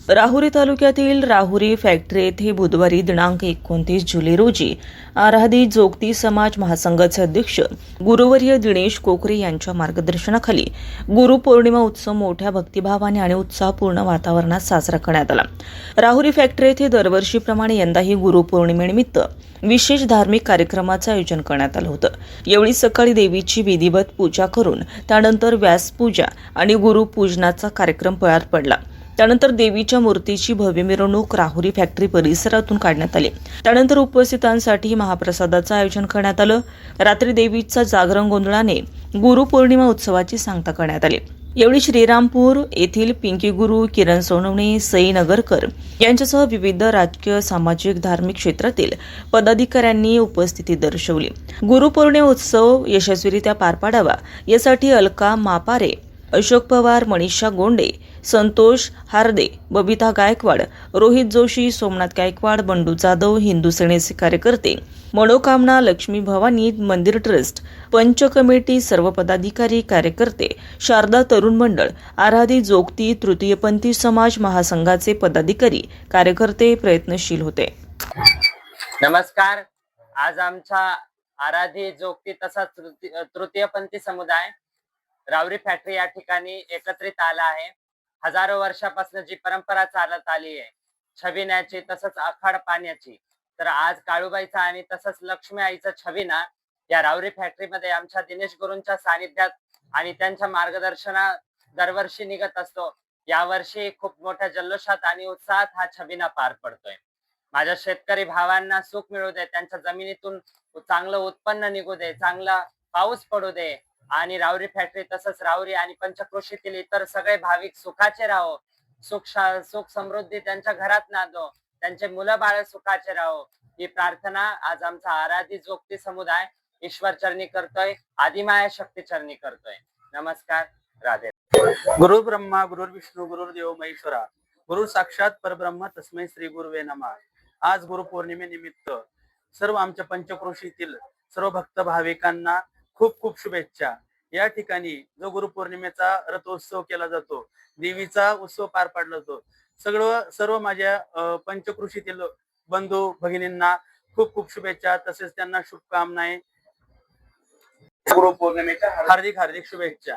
राहुरी तालुक्यातील राहुरी फॅक्टरी येथे बुधवारी दिनांक 29 जुलै रोजी आराधी जोगती समाज महासंघाचे अध्यक्ष गुरुवर्य दिनेश कोकरे यांच्या मार्गदर्शनाखाली गुरुपौर्णिमा उत्सव मोठ्या भक्तिभावाने आणि उत्साहपूर्ण वातावरणात साजरा करण्यात आला। राहुरी फॅक्टरी येथे दरवर्षीप्रमाणे यंदाही गुरुपौर्णिमेनिमित्त विशेष धार्मिक कार्यक्रमाचे आयोजन करण्यात आलं होतं। यावेळी सकाळी देवीची विधिवत पूजा करून त्यानंतर व्यासपूजा आणि गुरुपूजनाचा कार्यक्रम पार पडला। त्यानंतर देवीच्या मूर्तीची भव्य मिरवणूक राहुरी फॅक्टरी परिसरातून काढण्यात आली। त्यानंतर उपस्थितांसाठी महाप्रसादाचं आयोजन करण्यात आलं। रात्री देवीचा जागरण गोंधळाने गुरुपौर्णिमा उत्सवाची सांगता करण्यात आली। यावेळी श्रीरामपूर येथील पिंकी गुरु, किरण सोनवणे, सई नगरकर यांच्यासह विविध राजकीय, सामाजिक, धार्मिक क्षेत्रातील पदाधिकाऱ्यांनी उपस्थिती दर्शवली। गुरुपौर्णिमा उत्सव यशस्वीरित्या पार पाडावा यासाठी अलका मापारे, अशोक पवार, मनीषा गोंडे, संतोष हार्दे, बबिता गायकवाड, रोहित जोशी, सोमनाथ गायकवाड, बंडू जाधव, हिंदू सेनेचे कार्यकर्ते, मनोकामना लक्ष्मी भवानी मंदिर ट्रस्ट, पंच कमिटी, सर्व पदाधिकारी, कार्यकर्ते, शारदा तरुण मंडळ, आराधी जोगती तृतीयपंथी समाज महासंघाचे पदाधिकारी, कार्यकर्ते प्रयत्नशील होते। नमस्कार। आज आमचा आराधी जोगती तसा तृतीयपंथी समुदाय राहुरी फॅक्टरी या ठिकाणी एकत्रित आला आहे। हजारो वर्षापासून जी परंपरा चालत आली आहे छबिण्याची तसंच आखाड पाण्याची, तर आज काळूबाईचा आणि तसंच लक्ष्मी आईचा छबिना या राहुरी फॅक्टरीमध्ये आमच्या दिनेश गुरूंच्या सानिध्यात आणि त्यांच्या मार्गदर्शना दरवर्षी निघत असतो। यावर्षी खूप मोठ्या जल्लोषात आणि उत्साहात हा छबिना पार पडतोय। माझ्या शेतकरी भावांना सुख मिळू दे, त्यांच्या जमिनीतून चांगलं उत्पन्न निघू दे, चांगला पाऊस पडू दे आणि राहुरी फॅक्टरी तसंच राहुरी आणि पंचक्रोशीतील इतर सगळे भाविक सुखाचे राहो, सुख समृद्धी त्यांच्या घरात नांदो, त्यांचे मुलं बाळ सुखाचे राहो, ही प्रार्थना आज आमचा आराधी जोगती समुदाय ईश्वर चरणी करतोय, आदिमाया शक्ती चरणी करतोय। नमस्कार, राधे। गुरु ब्रह्मा गुरुर्विष्णू गुरुर्देव महेश्वरा, गुरु साक्षात परब्रह्म तस्मै श्री गुरुवे नमः। आज गुरुपौर्णिमेनिमित्त सर्व आमच्या पंचक्रोशीतील सर्व भक्त भाविकांना खूप खूप शुभेच्छा। या ठिकाणी जो गुरुपौर्णिमेचा रथोत्सव केला जातो, देवीचा उत्सव पार पाडला जातो, सर्व माझ्या पंचक्रोशीतील बंधू भगिनींना खूप खूप शुभेच्छा, तसेच त्यांना शुभकामनाएं, गुरुपौर्णिमेच्या हार्दिक शुभेच्छा।